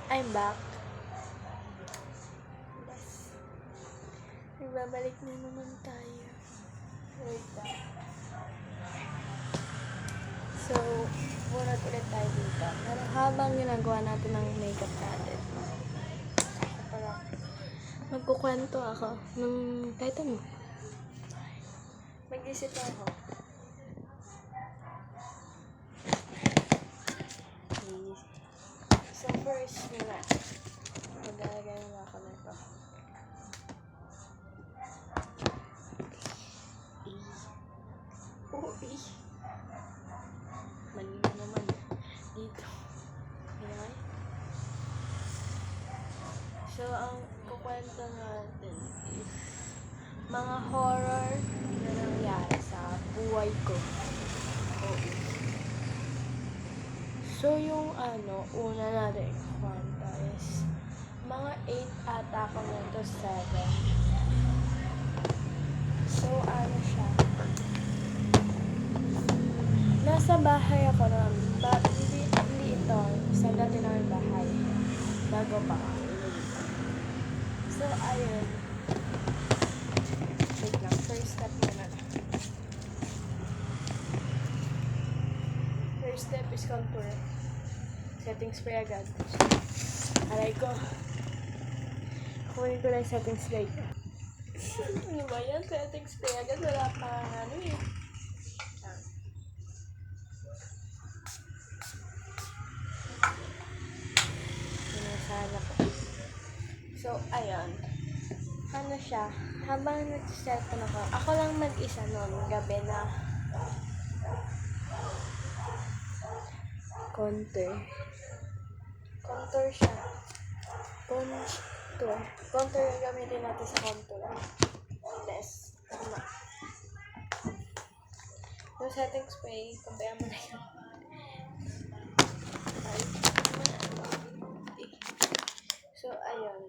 I'm back. Yes. Nagbabalik na naman tayo. Wait lang. So, bunot ulit tayo dito. Pero habang ginagawa natin ang makeup natin, magkukwento ako ng title mo. Mag-isip ako. So first muna, maglalagay muna ako nito. Uy! Mali na naman. Dito. Okay? So, ang kukwento natin is mga horror na nangyari sa buhay ko. So, yung una natin kwento is mga 8 ata ako nito 7. So, siya. Nasa bahay ako nun. Hindi ito. Sa dati namin bahay. Bago pa ako. So, ayun. Wait lang. First step muna. First step is contour. Setting spray agad. Aray ko. Kunin ko lang setting spray. Ano ba yan? Setting spray agad. Wala pa eh. Sinasala ko. So, ayun. Ano siya? Habang nag-cellphone ako lang mag-isa noon. Gabi na. Contour siya. Contour yung gamitin natin sa contour. Less. Tama. Yung setting spray, kabayan mo na yun. So, ayun.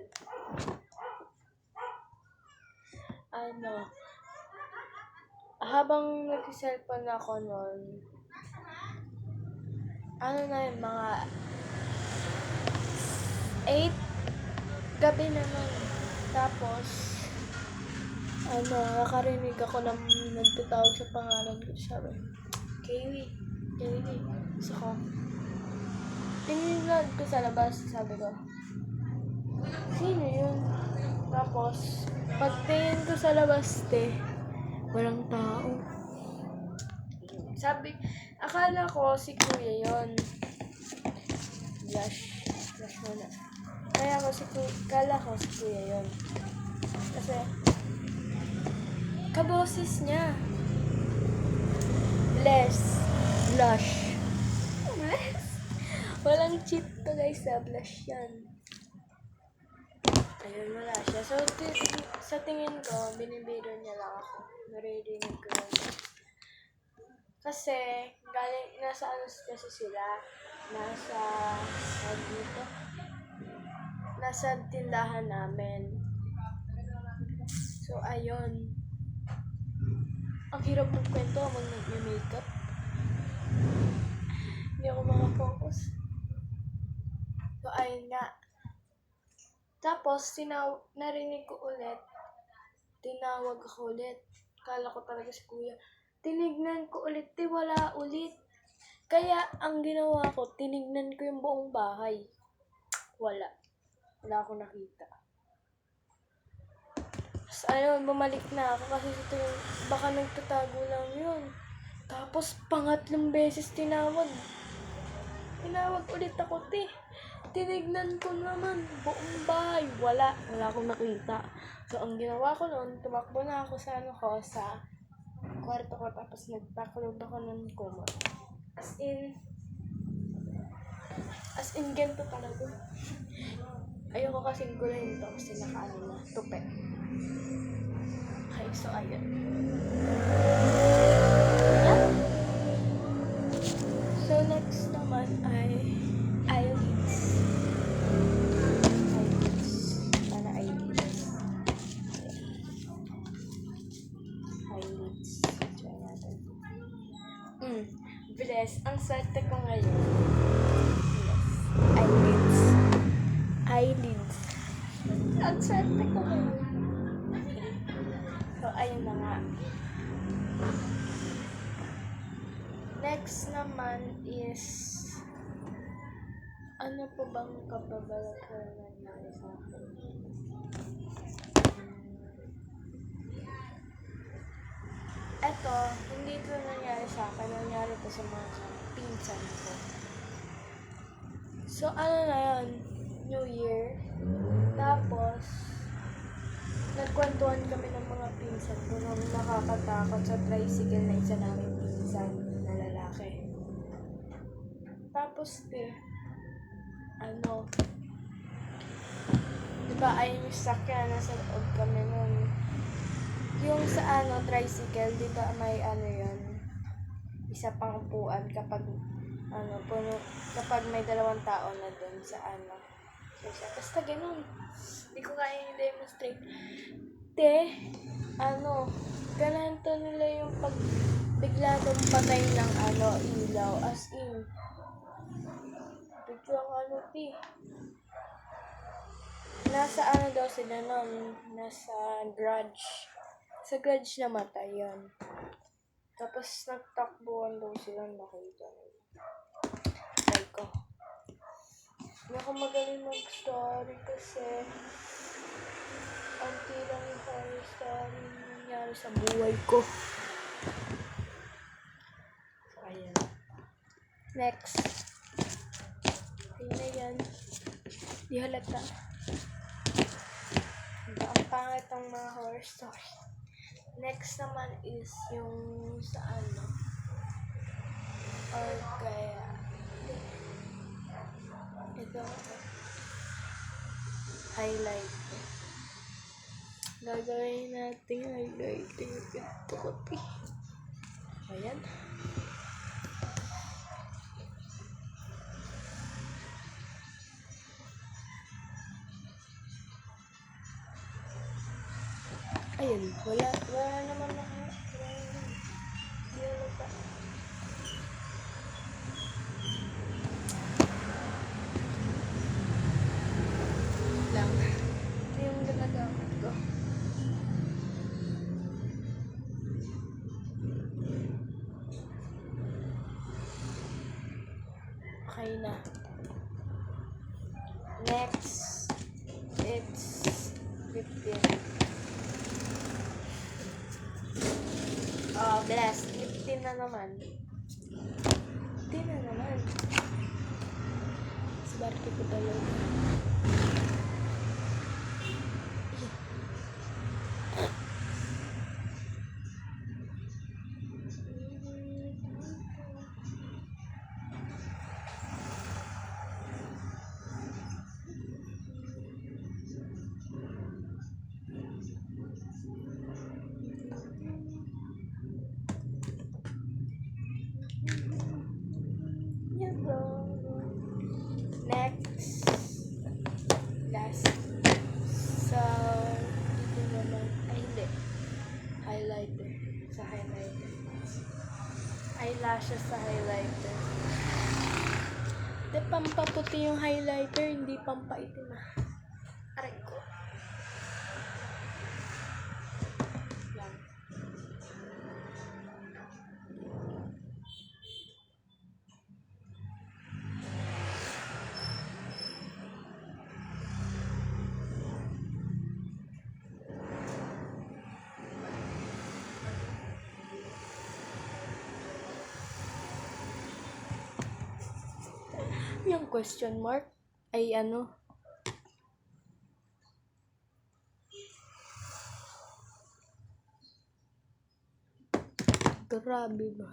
Habang nag-cellphone ako noon, mga 8 gabi naman. Tapos, nakarinig ako na nagtatawag sa pangalan ko. Sabi, Kiwi. So, tingnan ko sa labas, sabi ko, sino yun? Tapos, pagtingin ko sa labas, walang tao. Sabi, akala ko si Kuya yun. Blush muna. Kala ko si Kuya yun. Kasi, kaboses niya. Blush. Walang cheat to guys, blush yan. Ayun, wala siya. So, sa tingin ko, binibiro niya lang ako. Naririnig ko lang. Kasi, nasa kasi sila. Nasa tindahan namin. So, ayun. Ang hirap ng kwento habang nag-makeup. Hindi ako makafocus. So, ayun nga. Tapos, narinig ko ulit. Tinawag ako ulit. Kala ko talaga si Kuya. Tinignan ko ulit, wala ulit. Kaya, ang ginawa ko, tinignan ko yung buong bahay. Wala akong nakita. Tapos, bumalik na ako kasi baka nagtatago lang yun. Tapos, pangatlong beses tinawag. Tinawag ulit ako, Tinignan ko naman, buong bahay. Wala akong nakita. So, ang ginawa ko noon, tumakbo na ako sa kwarto ko, tapos nagpakulog ako ng kumot. As in, ganito talaga. Ayoko kasing gulahin to kasi tupe. Okay, so ayun. So, next naman ay eyelids. Try natin. Bless. Ang swerte ko ngayon. Yes. Eyelids. swerte ko. So, ayun na nga. Next naman is, ano po bang kababalak na nangyari sa akin? Eto, hindi ito nangyari sa akin. Nangyari ito sa mga pinsan ko. So, ano na yun? New Year. Tapos, nagkwentuhan kami ng mga pinsan ko nung nakakatakot sa tricycle na isa namin pinsan na lalaki. Tapos, diba ayun yung sakyan, nasa loob kami nun. Yung sa tricycle, diba may yun, isa pang upuan kapag kapag may 2 tao na dun sa basta ganun. Hindi ko kaya i-demonstrate. Ganito nila yung pag bigla nung patay ng ilaw. As in, biglang nasa daw sila nun, nasa garage. Sa garage na matay yun. Tapos nagtakbuhan daw sila, nakita nila. Ay ko. Hindi ako magaling mag-story kasi anti lang yung horror story nangyari sa buhay ko. So, ayan. Next. Ayun na yan. Di halata. Ang pangit ang mga horror story. Next naman is yung sa or kaya ito highlight. Gagawin natin highlighting ito kopi. Ayan. Ayun, wala naman lang. Ito yung ginagamit ko. Okay na. Next, it's 15. Bless. 15 na naman. 15 na naman. Swerte ko talaga. Next. Last. So, dito naman. Hindi. Highlighter. Sa highlighter. Eyelashes sa highlighter. Hindi, pampaputi yung highlighter. Hindi pampaitim. Aray ko. Yan. Yung question mark ay grabe ba?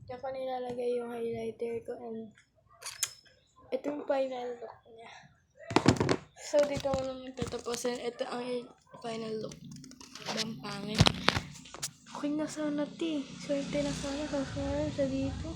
Diyan ko nilalagay yung highlighter ko and ito yung final look niya. So, dito ko naman tatapusin. Ito ang final look. Ang pangit. Okay na sana, Swerte na sana sa dito.